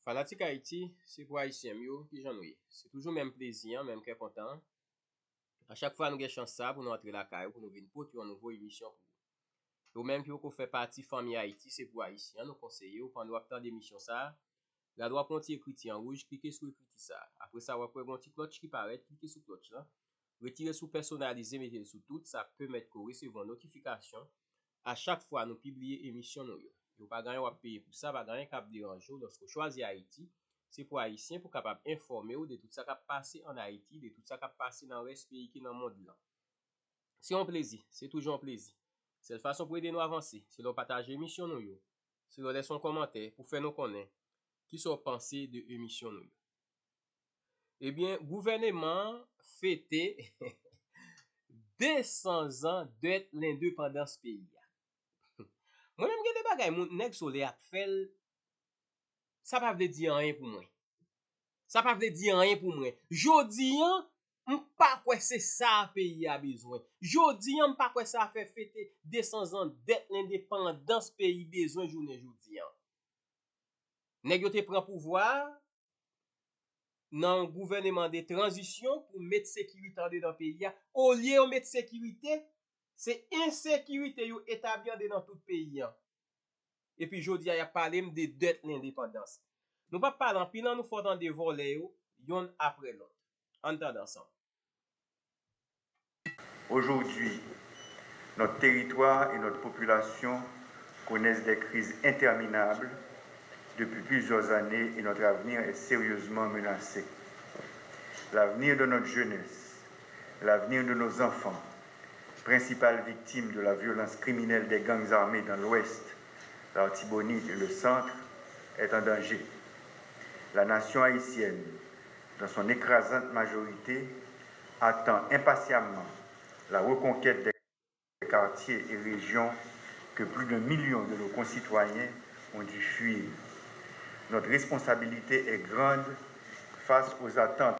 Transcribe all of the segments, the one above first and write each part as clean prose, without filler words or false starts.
Fanatique Haïti, c'est pour Haïtien yo qui j'en ai. C'est toujours même plaisir, même très content. À chaque fois nous avons chance ça pour nous entrer la caille, pour nous venir pour une nouvelle émission pour vous. Ou même qui vous fait partie famille Haïti, c'est pour Haïtien, nous conseillons pendant temps d'émission ça. La droite pour écrit en rouge, cliquez sur écrit ça. Après ça, vous avez un petit cloche qui paraît, cliquez sur cloche là. Retirez sur personnaliser, mettez sur tout, ça permet de recevoir une notification à chaque fois nous publier émission nous. Vous pas gagner à payer pour ça, pas gagner cap déranger lorsque vous choisissez Haïti, c'est pour haïtien pour capable informer de tout ça qui a passé en Haïti, de tout ça qui a passé dans le reste pays qui dans le monde là. C'est un plaisir, c'est toujours un plaisir. C'est la façon pour aider nous avancer, c'est de partager l'émission nous. C'est de laisser un commentaire pour faire nous connaître qui sont pensés de l'émission nous. Eh bien, gouvernement fêté 200 ans de l'indépendance pays. Moi-même, j'ai des bagages, mon nèg so le a fait, ça pas veut dire rien pour moi. Ça pas veut dire rien pour moi. Jodi an, m'pa quoi c'est ça pays a besoin. Jodi an, m'pa quoi ça fait fêter 200 ans d'être l'indépendance pays besoin journée jodi an. Nèg yo te prend pouvoir dans gouvernement de transition pour mettre sécurité dans pays a. Au lieu de mettre sécurité, c'est insécurité yo établi dans tout pays an. Et puis jodi a parlé de dette l'indépendance. Nous pas parler en pile, nous faut dans des volets yon après l'autre. Entendons ensemble. Aujourd'hui, notre territoire et notre population connaissent des crises interminables depuis plusieurs années et notre avenir est sérieusement menacé. L'avenir de notre jeunesse, l'avenir de nos enfants, principales victimes de la violence criminelle des gangs armés dans l'Ouest, l'Artibonite et le Centre, est en danger. La nation haïtienne, dans son écrasante majorité, attend impatiemment la reconquête des quartiers et régions que plus d'1 million de nos concitoyens ont dû fuir. Notre responsabilité est grande face aux attentes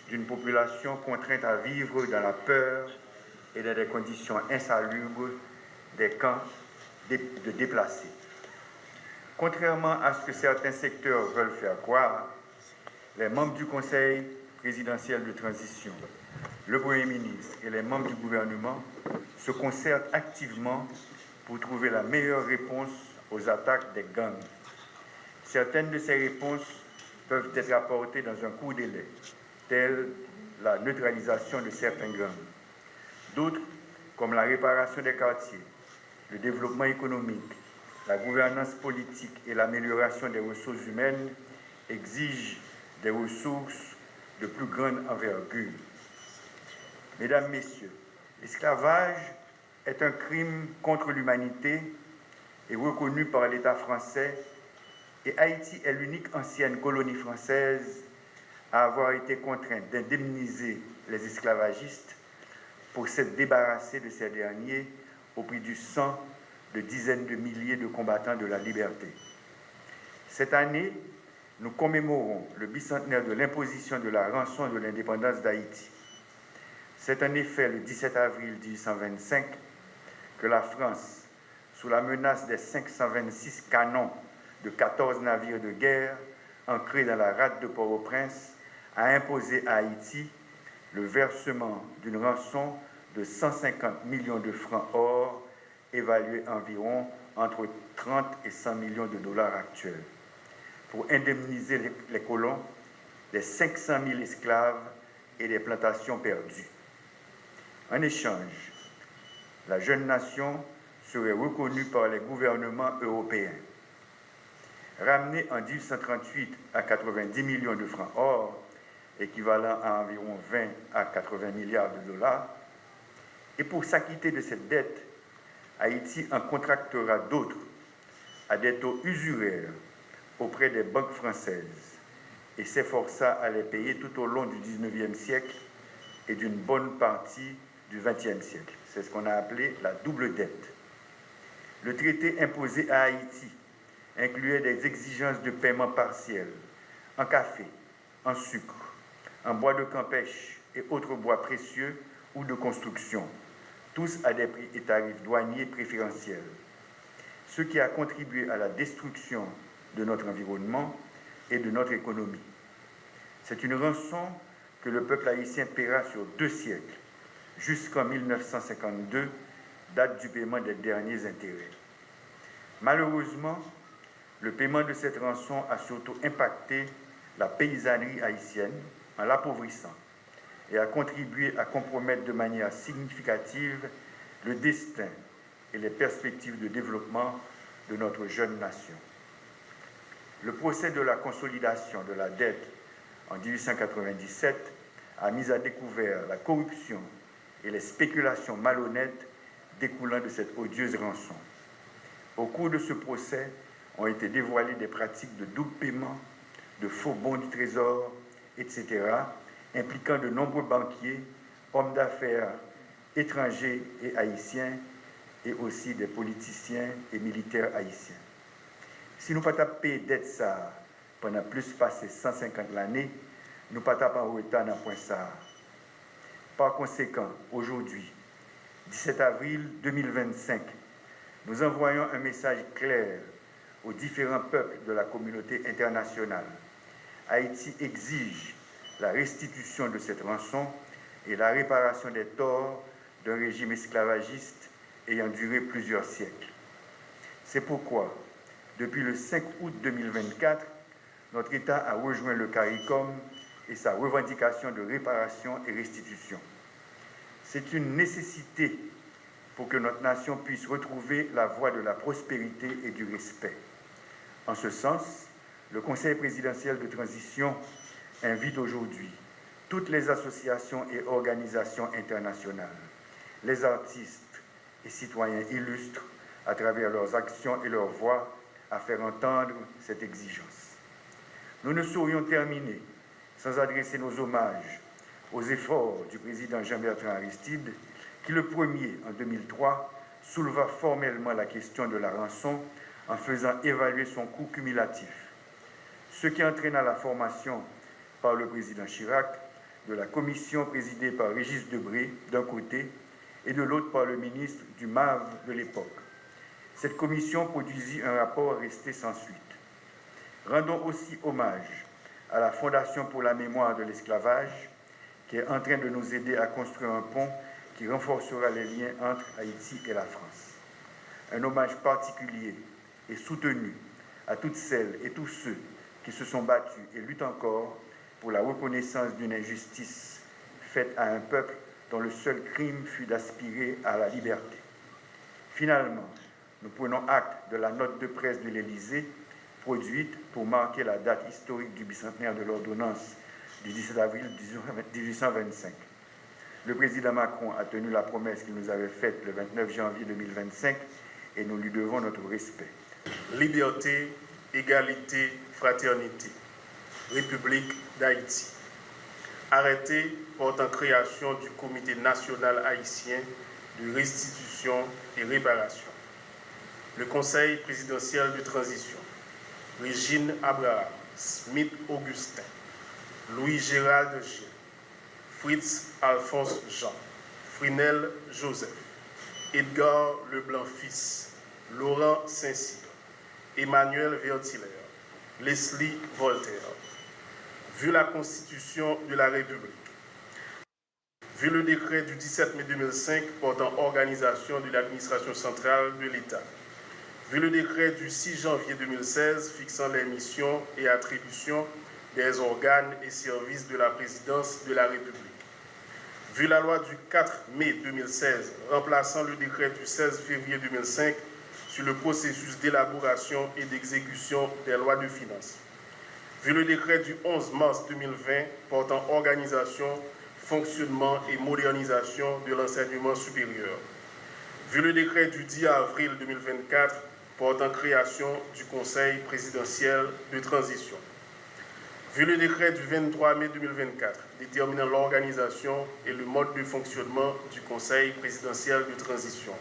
d'une population contrainte à vivre dans la peur et dans des conditions insalubres des camps de déplacés. Contrairement à ce que certains secteurs veulent faire croire, les membres du Conseil présidentiel de transition, le Premier ministre et les membres du gouvernement se concertent activement pour trouver la meilleure réponse aux attaques des gangs. Certaines de ces réponses peuvent être apportées dans un court délai, telles la neutralisation de certains gangs. D'autres, comme la réparation des quartiers, le développement économique, la gouvernance politique et l'amélioration des ressources humaines, exigent des ressources de plus grande envergure. Mesdames, Messieurs, l'esclavage est un crime contre l'humanité et reconnu par l'État français, et Haïti est l'unique ancienne colonie française à avoir été contrainte d'indemniser les esclavagistes pour s'être débarrassé de ces derniers au prix du sang de dizaines de milliers de combattants de la liberté. Cette année, nous commémorons le bicentenaire de l'imposition de la rançon de l'indépendance d'Haïti. C'est en effet le 17 avril 1825 que la France, sous la menace des 526 canons de 14 navires de guerre ancrés dans la rade de Port-au-Prince, a imposé à Haïti le versement d'une rançon de 150 millions de francs or, évalué environ entre 30 et 100 millions de dollars actuels, pour indemniser les colons des 500 000 esclaves et des plantations perdues. En échange, la jeune nation serait reconnue par les gouvernements européens. Ramenée en 1838 à 90 millions de francs or, équivalent à environ 20 à 80 milliards de dollars, et pour s'acquitter de cette dette, Haïti en contractera d'autres à des taux usuraires auprès des banques françaises et s'efforça à les payer tout au long du XIXe siècle et d'une bonne partie du XXe siècle. C'est ce qu'on a appelé la double dette. Le traité imposé à Haïti incluait des exigences de paiement partiel en café, en sucre, en bois de campèche et autres bois précieux ou de construction, tous à des prix et tarifs douaniers préférentiels, ce qui a contribué à la destruction de notre environnement, et de notre économie. C'est une rançon que le peuple haïtien paiera sur 2 siècles, jusqu'en 1952, date du paiement des derniers intérêts. Malheureusement, le paiement de cette rançon a surtout impacté la paysannerie haïtienne en l'appauvrissant et a contribué à compromettre de manière significative le destin et les perspectives de développement de notre jeune nation. Le procès de la consolidation de la dette en 1897 a mis à découvert la corruption et les spéculations malhonnêtes découlant de cette odieuse rançon. Au cours de ce procès ont été dévoilées des pratiques de double paiement, de faux bons du trésor, etc., impliquant de nombreux banquiers, hommes d'affaires étrangers et haïtiens, et aussi des politiciens et militaires haïtiens. Si nous ne pouvons pas payer dette ça pendant plus passé 150 l'année, nous ne pouvons pas en retard dans point ça. Par conséquent, aujourd'hui, 17 avril 2025, nous envoyons un message clair aux différents peuples de la communauté internationale. Haïti exige la restitution de cette rançon et la réparation des torts d'un régime esclavagiste ayant duré plusieurs siècles. C'est pourquoi, depuis le 5 août 2024, notre État a rejoint le CARICOM et sa revendication de réparation et restitution. C'est une nécessité pour que notre nation puisse retrouver la voie de la prospérité et du respect. En ce sens, le Conseil présidentiel de transition invite aujourd'hui toutes les associations et organisations internationales, les artistes et citoyens illustres à travers leurs actions et leurs voix à faire entendre cette exigence. Nous ne saurions terminer sans adresser nos hommages aux efforts du président Jean-Bertrand Aristide, qui le premier, en 2003, souleva formellement la question de la rançon en faisant évaluer son coût cumulatif, ce qui entraîna la formation par le président Chirac de la commission présidée par Régis Debré d'un côté et de l'autre par le ministre du MAV de l'époque. Cette commission produisit un rapport resté sans suite. Rendons aussi hommage à la Fondation pour la mémoire de l'esclavage, qui est en train de nous aider à construire un pont qui renforcera les liens entre Haïti et la France. Un hommage particulier et soutenu à toutes celles et tous ceux qui se sont battus et luttent encore pour la reconnaissance d'une injustice faite à un peuple dont le seul crime fut d'aspirer à la liberté. Finalement, nous prenons acte de la note de presse de l'Élysée produite pour marquer la date historique du bicentenaire de l'ordonnance du 17 avril 1825. Le président Macron a tenu la promesse qu'il nous avait faite le 29 janvier 2025 et nous lui devons notre respect. Liberté, égalité, fraternité. République d'Haïti. Arrêté portant création du Comité national haïtien de restitution et réparation. Le Conseil présidentiel de transition. Régine Abraham, Smith Augustin, Louis Gérald Gilles, Fritz Alphonse Jean, Frinel Joseph, Edgar Leblanc-Fils, Laurent Saint-Cyr, Emmanuel Vertiller, Leslie Voltaire. Vu la Constitution de la République, vu le décret du 17 mai 2005 portant organisation de l'administration centrale de l'État, vu le décret du 6 janvier 2016 fixant les missions et attributions des organes et services de la présidence de la République, vu la loi du 4 mai 2016 remplaçant le décret du 16 février 2005 sur le processus d'élaboration et d'exécution des lois de finances, vu le décret du 11 mars 2020 portant organisation, fonctionnement et modernisation de l'enseignement supérieur, vu le décret du 10 avril 2024 portant création du Conseil présidentiel de transition, vu le décret du 23 mai 2024 déterminant l'organisation et le mode de fonctionnement du Conseil présidentiel de transition,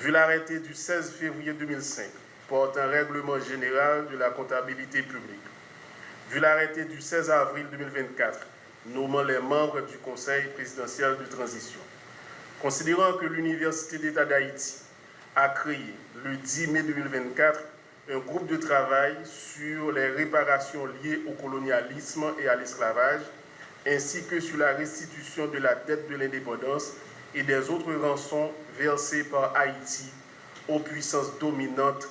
vu l'arrêté du 16 février 2005 portant règlement général de la comptabilité publique, vu l'arrêté du 16 avril 2024 nommant les membres du Conseil présidentiel de transition, considérant que l'Université d'État d'Haïti a créé le 10 mai 2024 un groupe de travail sur les réparations liées au colonialisme et à l'esclavage, ainsi que sur la restitution de la dette de l'indépendance et des autres rançons versées par Haïti aux puissances dominantes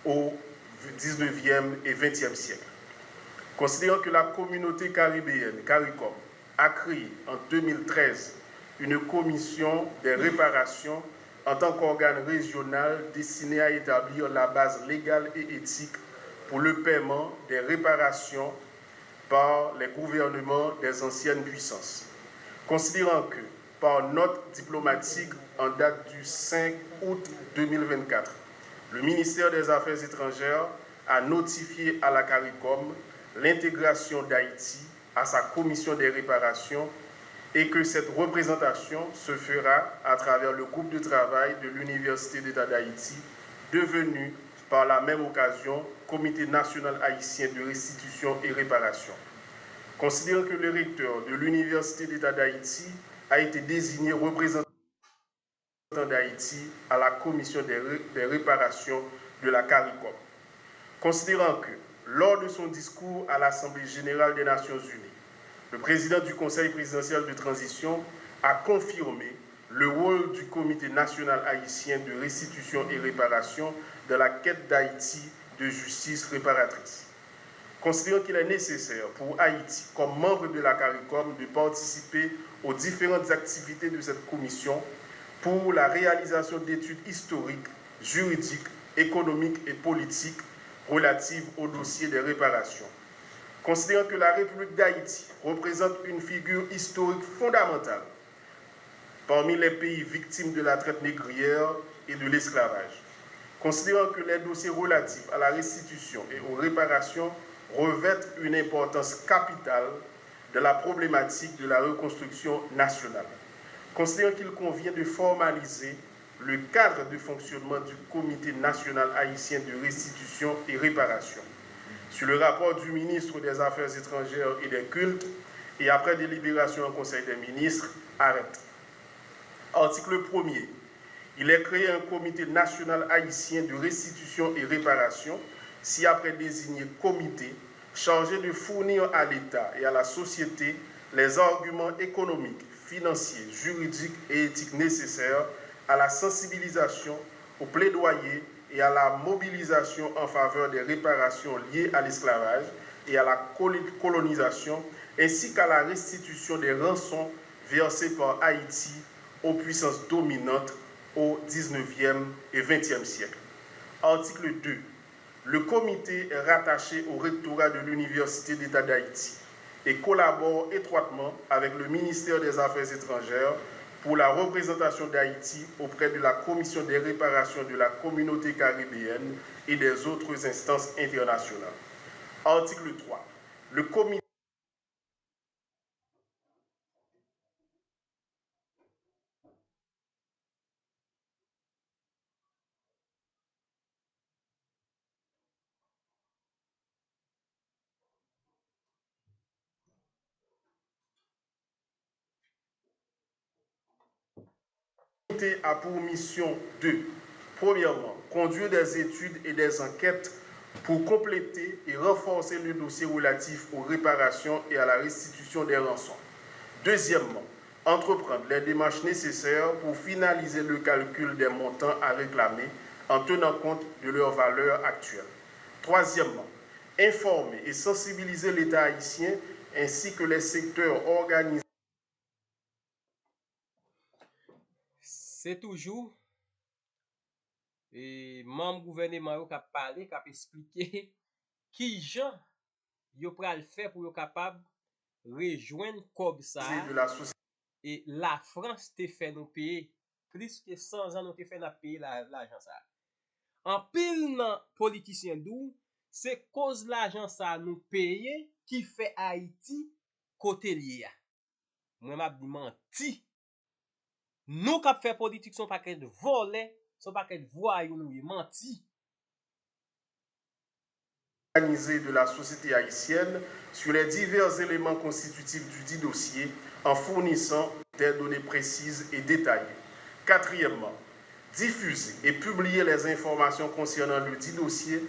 au 19e et 20e siècle. Considérant que la communauté caribéenne, CARICOM, a créé en 2013 une commission des réparations en tant qu'organe régional destiné à établir la base légale et éthique pour le paiement des réparations par les gouvernements des anciennes puissances. Considérant que, par note diplomatique en date du 5 août 2024, le ministère des Affaires étrangères a notifié à la CARICOM l'intégration d'Haïti à sa commission des réparations et que cette représentation se fera à travers le groupe de travail de l'Université d'État d'Haïti, devenu par la même occasion Comité national haïtien de restitution et réparation. Considérant que le recteur de l'Université d'État d'Haïti a été désigné représentant d'Haïti à la commission des réparations de la CARICOM. Considérant que, lors de son discours à l'Assemblée générale des Nations unies, le président du Conseil présidentiel de transition a confirmé le rôle du Comité national haïtien de restitution et réparation dans la quête d'Haïti de justice réparatrice. Considérant qu'il est nécessaire pour Haïti, comme membre de la CARICOM, de participer aux différentes activités de cette commission pour la réalisation d'études historiques, juridiques, économiques et politiques relatives au dossier des réparations. Considérant que la République d'Haïti représente une figure historique fondamentale parmi les pays victimes de la traite négrière et de l'esclavage. Considérant que les dossiers relatifs à la restitution et aux réparations revêtent une importance capitale de la problématique de la reconstruction nationale. Considérant qu'il convient de formaliser le cadre de fonctionnement du Comité national haïtien de restitution et réparation. Sur le rapport du ministre des Affaires étrangères et des cultes, et après délibération en Conseil des ministres, arrête. Article 1er. Il est créé un Comité national haïtien de restitution et réparation, si après désigné comité, chargé de fournir à l'État et à la société les arguments économiques, financiers, juridiques et éthiques nécessaires à la sensibilisation, au plaidoyer et à la mobilisation en faveur des réparations liées à l'esclavage et à la colonisation, ainsi qu'à la restitution des rançons versées par Haïti aux puissances dominantes au 19e et 20e siècle. Article 2. Le comité est rattaché au rectorat de l'Université d'État d'Haïti et collabore étroitement avec le ministère des Affaires étrangères pour la représentation d'Haïti auprès de la Commission des réparations de la communauté caribéenne et des autres instances internationales. Article 3. Le comité a pour mission de, premièrement, conduire des études et des enquêtes pour compléter et renforcer le dossier relatif aux réparations et à la restitution des rançons. Deuxièmement, entreprendre les démarches nécessaires pour finaliser le calcul des montants à réclamer en tenant compte de leur valeur actuelle. Troisièmement, informer et sensibiliser l'État haïtien ainsi que les secteurs organisés. C'est toujours et membre gouvernement qui a parlé, qui a expliqué qui gens yo pral faire pour yo capable rejoindre comme ça et la France te fait nous payer plus que 100 ans nous te fait nous payer l'argent ça. En pile nan politicien dou, c'est cause l'argent ça nous payer qui fait Haïti côté lié. Moi m'a dit menti. Nous k'ap fait politique son paquet de volets, son paquet de voyous nous menti. Organisé de la société haïtienne sur les divers éléments constitutifs du dit dossier en fournissant des données précises et détaillées. Quatrièmement, diffuser et publier les informations concernant le dit dossier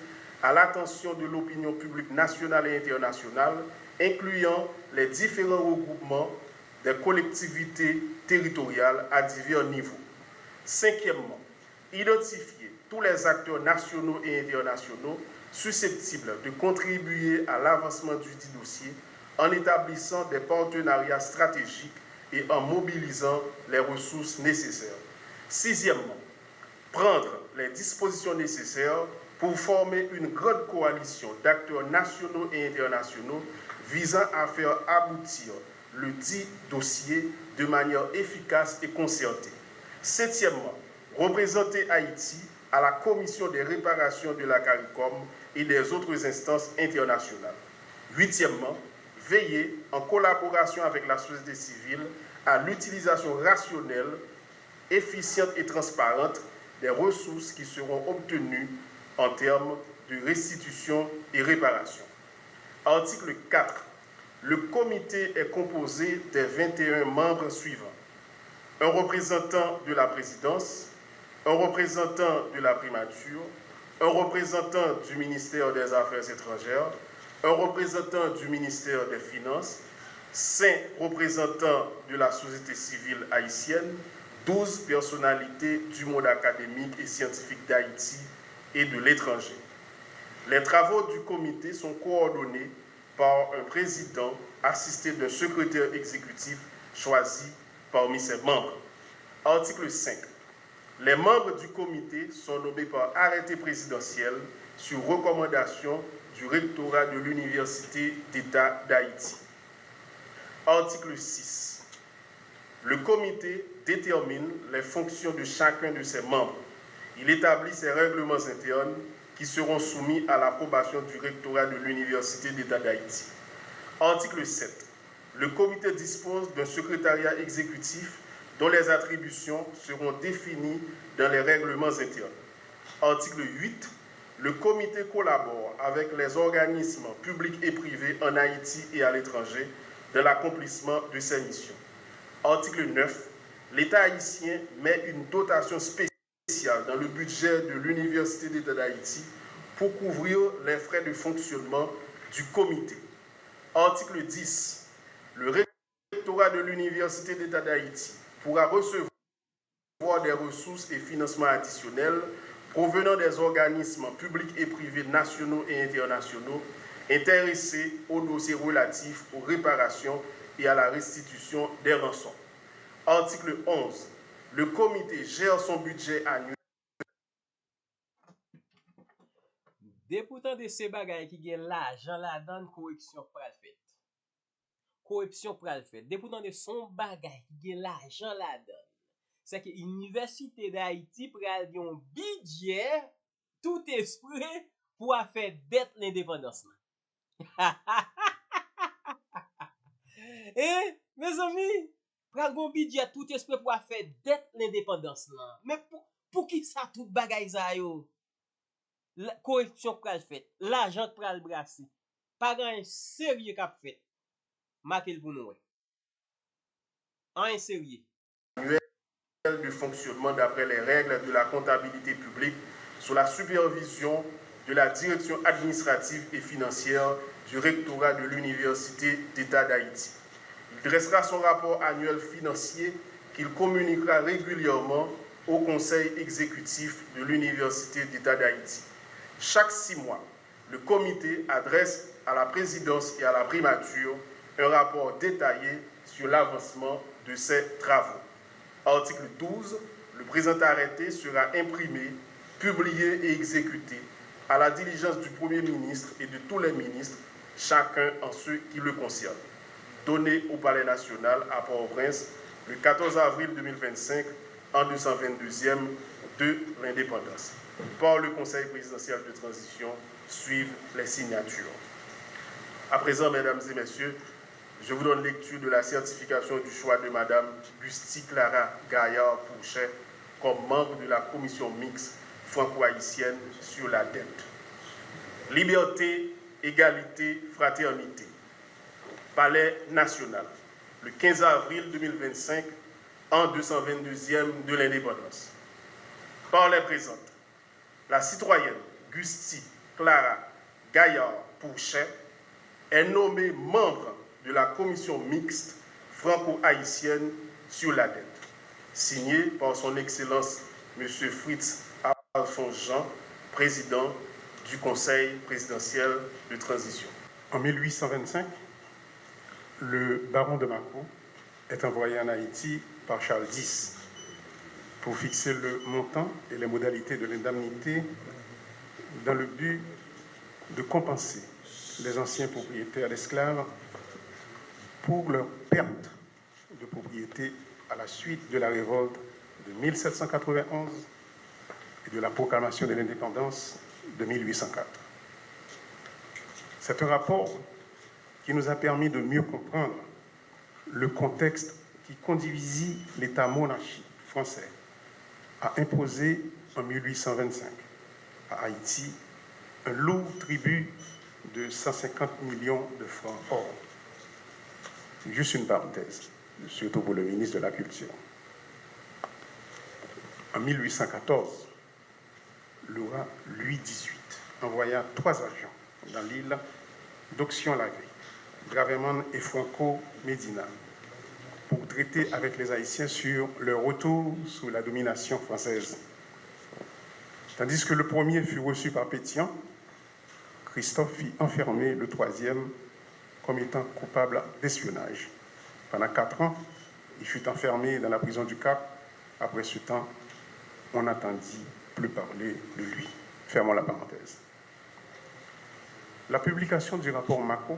à l'attention de l'opinion publique nationale et internationale, incluant les différents regroupements des collectivités territoriales à divers niveaux. Cinquièmement, identifier tous les acteurs nationaux et internationaux susceptibles de contribuer à l'avancement du dit dossier en établissant des partenariats stratégiques et en mobilisant les ressources nécessaires. Sixièmement, prendre les dispositions nécessaires pour former une grande coalition d'acteurs nationaux et internationaux visant à faire aboutir le dit dossier de manière efficace et concertée. Septièmement, représenter Haïti à la Commission des réparations de la CARICOM et des autres instances internationales. Huitièmement, veiller, en collaboration avec la société civile, à l'utilisation rationnelle, efficiente et transparente des ressources qui seront obtenues en termes de restitution et réparation. Article 4. Le comité est composé des 21 membres suivants. Un représentant de la présidence, un représentant de la primature, un représentant du ministère des Affaires étrangères, un représentant du ministère des Finances, 5 représentants de la société civile haïtienne, 12 personnalités du monde académique et scientifique d'Haïti et de l'étranger. Les travaux du comité sont coordonnés par un président assisté d'un secrétaire exécutif choisi parmi ses membres. Article 5. Les membres du comité sont nommés par arrêté présidentiel sur recommandation du rectorat de l'Université d'État d'Haïti. Article 6. Le comité détermine les fonctions de chacun de ses membres. Il établit ses règlements internes qui seront soumis à l'approbation du rectorat de l'Université d'État d'Haïti. Article 7. Le comité dispose d'un secrétariat exécutif dont les attributions seront définies dans les règlements internes. Article 8. Le comité collabore avec les organismes publics et privés en Haïti et à l'étranger dans l'accomplissement de ses missions. Article 9. L'État haïtien met une dotation spéciale dans le budget de l'Université d'État d'Haïti pour couvrir les frais de fonctionnement du comité. Article 10. Le rectorat de l'Université d'État d'Haïti pourra recevoir des ressources et financements additionnels provenant des organismes publics et privés nationaux et internationaux intéressés aux dossiers relatifs aux réparations et à la restitution des rançons. Article 11. Le comité gère son budget annuel. Depoutant de se bagay ki gen l'ajan la dan, korreksyon pral fet. Korreksyon pral fet. Depoutant de son bagay ki gen l'ajan la dan. C'est que l'Université d'Haïti pral yon budget tout esprit pour faire dette l'indépendance. Eh, mes amis, pral yon budget tout esprit pour faire dette l'indépendance. Mais pour qui ça tout bagay sa yo? La corruption pral fait, l'argent pral brasser. Pas grand sérieux qu'a fait. Marquez pour nous. Un sérieux. Du fonctionnement d'après les règles de la comptabilité publique sous la supervision de la direction administrative et financière du rectorat de l'Université d'État d'Haïti. Il dressera son rapport annuel financier qu'il communiquera régulièrement au conseil exécutif de l'Université d'État d'Haïti. Chaque 6 mois, le comité adresse à la présidence et à la primature un rapport détaillé sur l'avancement de ses travaux. Article 12. Le présent arrêté sera imprimé, publié et exécuté à la diligence du Premier ministre et de tous les ministres, chacun en ce qui le concerne. Donné au Palais national à Port-au-Prince le 14 avril 2025, en 222e de l'indépendance. Par le Conseil présidentiel de transition, suivent les signatures. À présent, mesdames et messieurs, je vous donne lecture de la certification du choix de Madame Busti Clara Gaillard-Pourchet comme membre de la commission mixte franco-haïtienne sur la dette. Liberté, égalité, fraternité. Palais national, le 15 avril 2025, en 222e de l'indépendance. Par les présentes, la citoyenne Busti Clara Gaillard-Pourchet est nommée membre de la commission mixte franco-haïtienne sur la dette, signée par son Excellence M. Fritz Alphonse Jean, président du Conseil présidentiel de transition. En 1825, le baron de Mako est envoyé en Haïti par Charles X pour fixer le montant et les modalités de l'indemnité dans le but de compenser les anciens propriétaires d'esclaves pour leur perte de propriété à la suite de la révolte de 1791 et de la proclamation de l'indépendance de 1804. C'est un rapport qui nous a permis de mieux comprendre le contexte qui conduisit l'État monarchique français à imposer en 1825 à Haïti un lourd tribut de 150 millions de francs or. Juste une parenthèse, surtout pour le ministre de la Culture. En 1814, le roi Louis XVIII envoya 3 agents dans l'île d'Auxion-Lagré, Gravéman et Franco Medina, pour traiter avec les Haïtiens sur leur retour sous la domination française. Tandis que le premier fut reçu par Pétion, Christophe fit enfermer le troisième comme étant coupable d'espionnage. Pendant 4 ans, il fut enfermé dans la prison du Cap. Après ce temps, on n'entendit plus parler de lui. Fermons la parenthèse. La publication du rapport Mako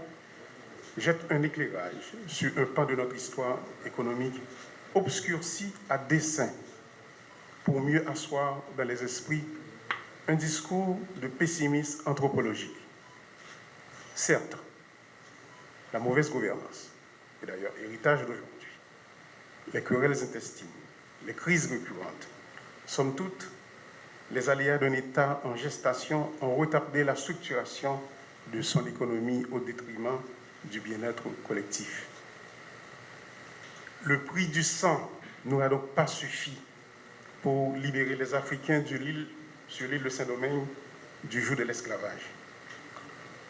jette un éclairage sur un pan de notre histoire économique obscurci à dessein pour mieux asseoir dans les esprits un discours de pessimisme anthropologique. Certes, la mauvaise gouvernance, et d'ailleurs héritage d'aujourd'hui, les querelles intestines, les crises récurrentes, somme toute, les aléas d'un État en gestation ont retardé la structuration de son économie au détriment du bien-être collectif. Le prix du sang n'aura donc pas suffi pour libérer les Africains sur l'île de Saint-Domingue du joug de l'esclavage.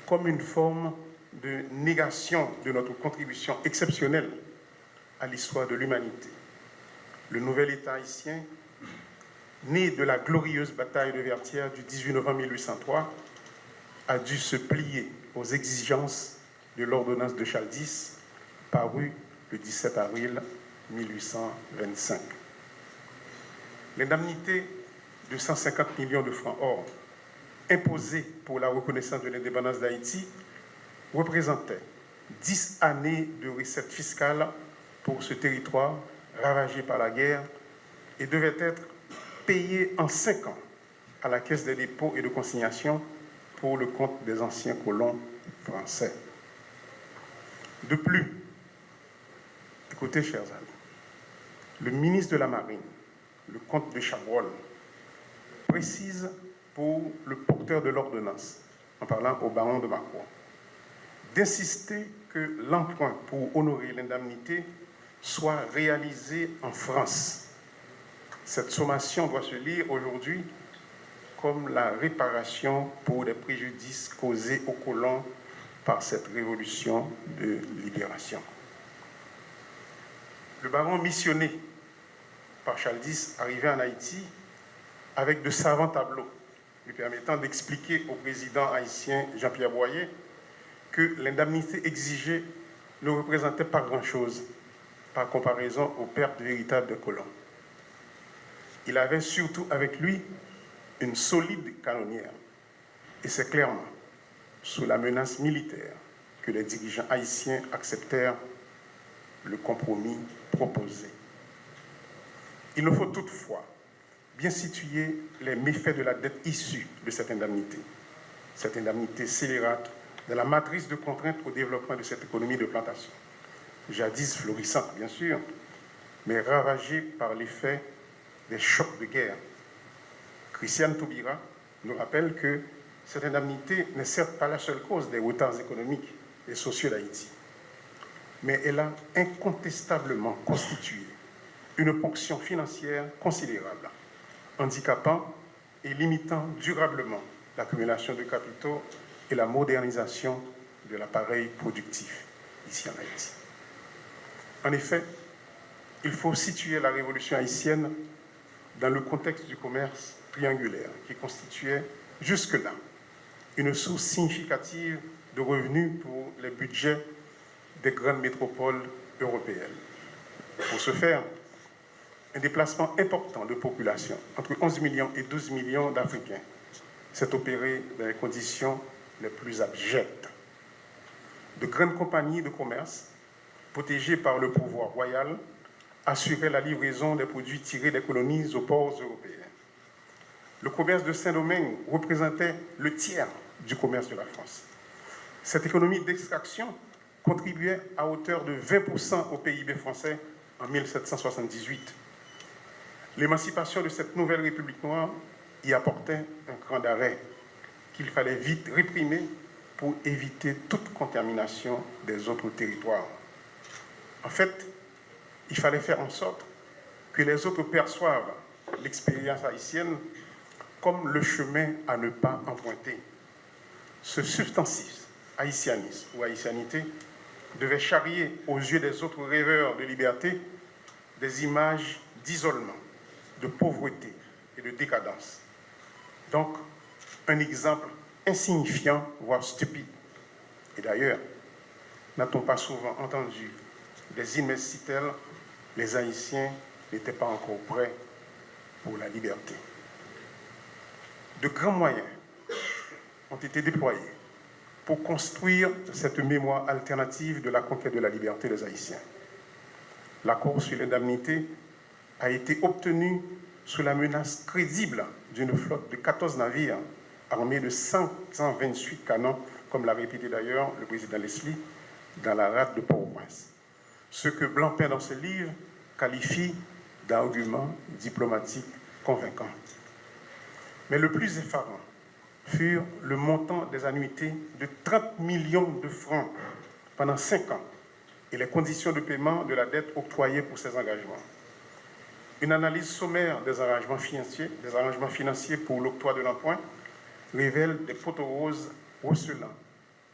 Comme une forme de négation de notre contribution exceptionnelle à l'histoire de l'humanité, le nouvel État haïtien, né de la glorieuse bataille de Vertières du 18 novembre 1803, a dû se plier aux exigences de l'ordonnance de Charles X, parue le 17 avril 1825. L'indemnité de 150 millions de francs or imposée pour la reconnaissance de l'indépendance d'Haïti représentait 10 années de recettes fiscales pour ce territoire ravagé par la guerre et devait être payée en 5 ans à la Caisse des dépôts et de consignation pour le compte des anciens colons français. De plus, écoutez, chers amis, le ministre de la Marine, le comte de Chabrol, précise pour le porteur de l'ordonnance, en parlant au baron de Mako, d'insister que l'emprunt pour honorer l'indemnité soit réalisé en France. Cette sommation doit se lire aujourd'hui comme la réparation pour les préjudices causés aux colons par cette révolution de libération. Le baron missionné par Charles X arrivait en Haïti avec de savants tableaux lui permettant d'expliquer au président haïtien Jean-Pierre Boyer que l'indemnité exigée ne représentait pas grand-chose par comparaison aux pertes véritables des colons. Il avait surtout avec lui une solide canonnière. Et c'est clairement sous la menace militaire que les dirigeants haïtiens acceptèrent le compromis proposé. Il nous faut toutefois bien situer les méfaits de la dette issue de cette indemnité scélérate dans la matrice de contraintes au développement de cette économie de plantation, jadis florissante bien sûr, mais ravagée par l'effet des chocs de guerre. Christiane Taubira nous rappelle que cette indemnité n'est certes pas la seule cause des retards économiques et sociaux d'Haïti, mais elle a incontestablement constitué une ponction financière considérable, handicapant et limitant durablement l'accumulation de capitaux et la modernisation de l'appareil productif ici en Haïti. En effet, il faut situer la révolution haïtienne dans le contexte du commerce triangulaire qui constituait jusque-là une source significative de revenus pour les budgets des grandes métropoles européennes. Pour ce faire, un déplacement important de population, entre 11 millions et 12 millions d'Africains, s'est opéré dans les conditions les plus abjectes. De grandes compagnies de commerce, protégées par le pouvoir royal, assuraient la livraison des produits tirés des colonies aux ports européens. Le commerce de Saint-Domingue représentait le tiers du commerce de la France. Cette économie d'extraction contribuait à hauteur de 20% au PIB français en 1778. L'émancipation de cette nouvelle République noire y apportait un cran d'arrêt qu'il fallait vite réprimer pour éviter toute contamination des autres territoires. En fait, il fallait faire en sorte que les autres perçoivent l'expérience haïtienne comme le chemin à ne pas emprunter. Ce substantif, haïtianisme ou haïtianité, devait charrier aux yeux des autres rêveurs de liberté des images d'isolement, de pauvreté et de décadence. Donc, un exemple insignifiant, voire stupide. Et d'ailleurs, n'a-t-on pas souvent entendu des hymnes tels « Les Haïtiens n'étaient pas encore prêts pour la liberté ». De grands moyens ont été déployés pour construire cette mémoire alternative de la conquête de la liberté des Haïtiens. L'accord sur l'indemnité a été obtenu sous la menace crédible d'une flotte de 14 navires armés de 528 canons, comme l'a répété d'ailleurs le président Leslie dans la rade de Port-au-Prince. Ce que Blancpain dans ce livre qualifie d'argument diplomatique convaincant. Mais le plus effarant fut le montant des annuités de 30 millions de francs pendant 5 ans et les conditions de paiement de la dette octroyée pour ces engagements. Une analyse sommaire des arrangements financiers pour l'octroi de l'emprunt révèle des poteaux roses recelant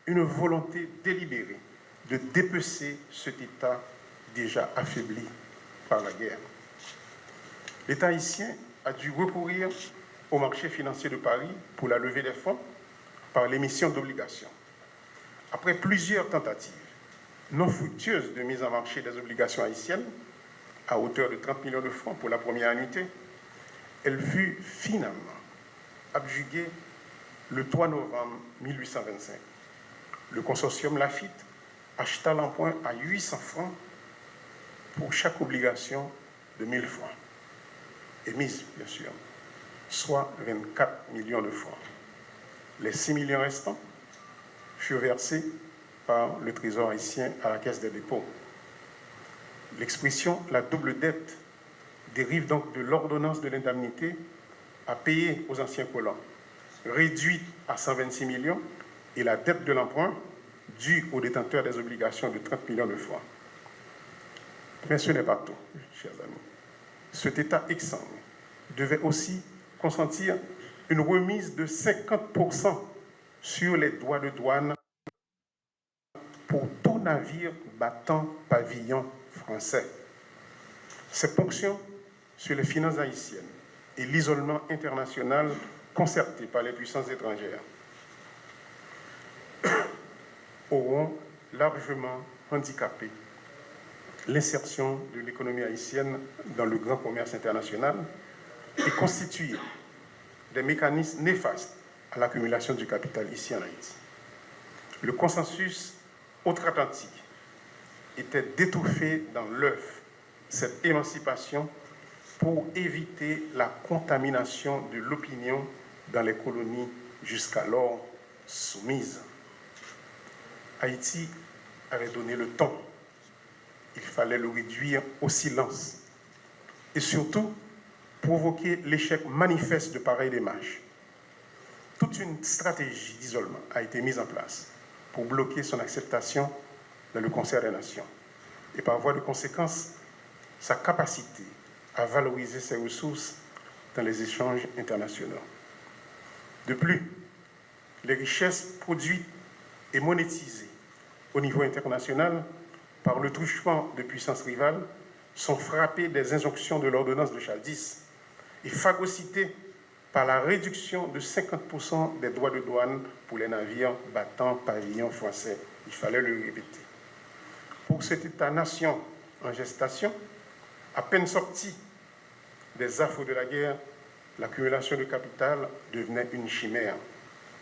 une volonté délibérée de dépecer cet État déjà affaibli par la guerre. L'État haïtien a dû recourir au marché financier de Paris pour la levée des fonds par l'émission d'obligations. Après plusieurs tentatives non fructueuses de mise en marché des obligations haïtiennes, à hauteur de 30 millions de francs pour la première annuité, elle fut finalement abjuguée le 3 novembre 1825. Le consortium Lafitte acheta l'emprunt à 800 francs pour chaque obligation de 1000 francs, émise bien sûr, soit 24 millions de francs. Les 6 millions restants furent versés par le Trésor haïtien à la Caisse des dépôts. L'expression « la double dette » dérive donc de l'ordonnance de l'indemnité à payer aux anciens colons, réduite à 126 millions, et la dette de l'emprunt due aux détenteurs des obligations de 30 millions de francs. Mais ce n'est pas tout, chers amis. Cet État exsangue devait aussi consentir une remise de 50% sur les droits de douane pour tout navire battant pavillon français. Ces ponctions sur les finances haïtiennes et l'isolement international concerté par les puissances étrangères auront largement handicapé l'insertion de l'économie haïtienne dans le grand commerce international et constitué des mécanismes néfastes à l'accumulation du capital ici en Haïti. Le consensus outre-Atlantique était d'étouffer dans l'œuf cette émancipation pour éviter la contamination de l'opinion dans les colonies jusqu'alors soumises. Haïti avait donné le ton. Il fallait le réduire au silence et surtout provoquer l'échec manifeste de pareilles démarches. Toute une stratégie d'isolement a été mise en place pour bloquer son acceptation dans le concert des nations et par voie de conséquence, sa capacité à valoriser ses ressources dans les échanges internationaux. De plus, les richesses produites et monétisées au niveau international par le truchement de puissances rivales sont frappées des injonctions de l'ordonnance de Charles X et phagocytées par la réduction de 50% des droits de douane pour les navires battant pavillon français. Il fallait le répéter. Pour cet État-nation en gestation, à peine sorti des affres de la guerre, l'accumulation de capital devenait une chimère.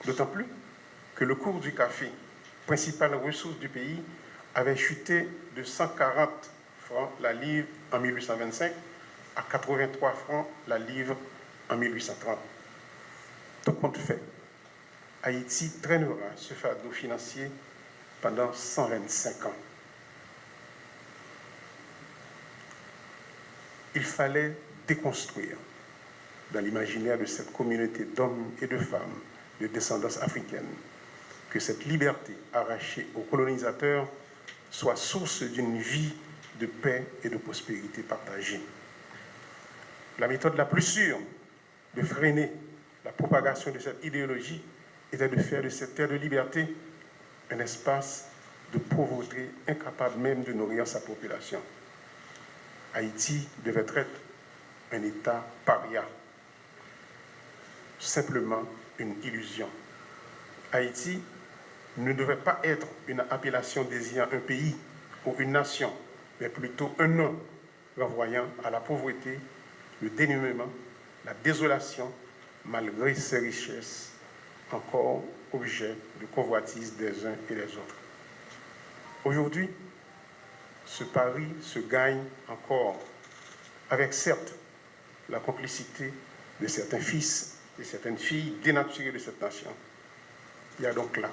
D'autant plus que le cours du café, principale ressource du pays, avait chuté de 140 francs la livre en 1825 à 83 francs la livre en 1830. Tout compte fait, Haïti traînera ce fardeau financier pendant 125 ans. Il fallait déconstruire dans l'imaginaire de cette communauté d'hommes et de femmes de descendance africaine que cette liberté arrachée aux colonisateurs soit source d'une vie de paix et de prospérité partagée. La méthode la plus sûre de freiner la propagation de cette idéologie était de faire de cette terre de liberté un espace de pauvreté incapable même de nourrir sa population. Haïti devait être un État paria, simplement une illusion. Haïti ne devait pas être une appellation désignant un pays ou une nation, mais plutôt un nom renvoyant à la pauvreté, le dénuement, la désolation, malgré ses richesses, encore objet de convoitise des uns et des autres. Aujourd'hui, ce pari se gagne encore, avec certes la complicité de certains fils et certaines filles dénaturées de cette nation. Il y a donc là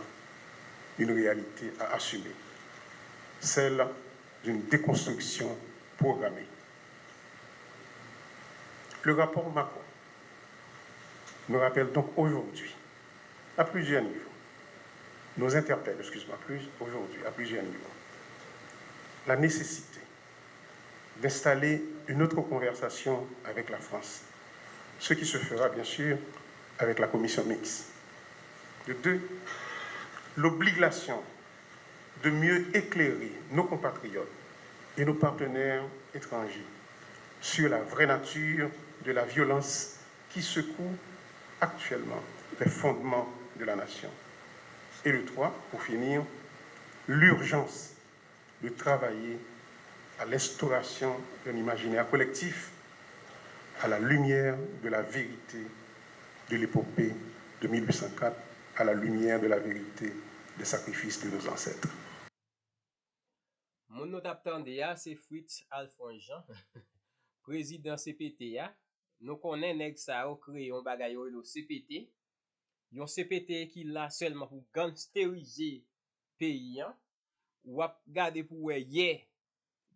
une réalité à assumer, celle d'une déconstruction programmée. Le rapport Macron nous rappelle donc aujourd'hui, à plusieurs niveaux, nous interpelle, aujourd'hui, à plusieurs niveaux, la nécessité d'installer une autre conversation avec la France, ce qui se fera bien sûr avec la commission mixte. De deux, l'obligation de mieux éclairer nos compatriotes et nos partenaires étrangers sur la vraie nature de la violence qui secoue actuellement les fondements de la nation. Et le 3, pour finir, l'urgence de travailler à l'instauration d'un imaginaire collectif à la lumière de la vérité de l'épopée de 1804, à la lumière de la vérité des sacrifices de nos ancêtres. Mon nou tap tande ya, c'est Fritz Alphonse Jean, président CPT ya. Nou konnen nèg sa yo kreye yon bagay yo le CPT. Yon CPT qui là seulement pour gangsteriser pays an. Ou ap gade pou wè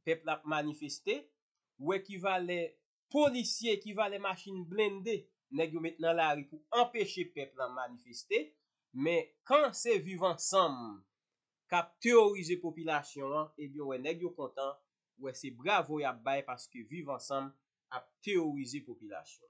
peuple ap manifester, ou équivalent policier, équivalent machine blindée, nèg yo met nan la rue pour empêcher peuple à manifester, mais quand c'est vivre ensemble k'ap théoriser population, et bien ouais nèg yo content, ouais c'est bravo y a bay parce que vivre ensemble ap théoriser population.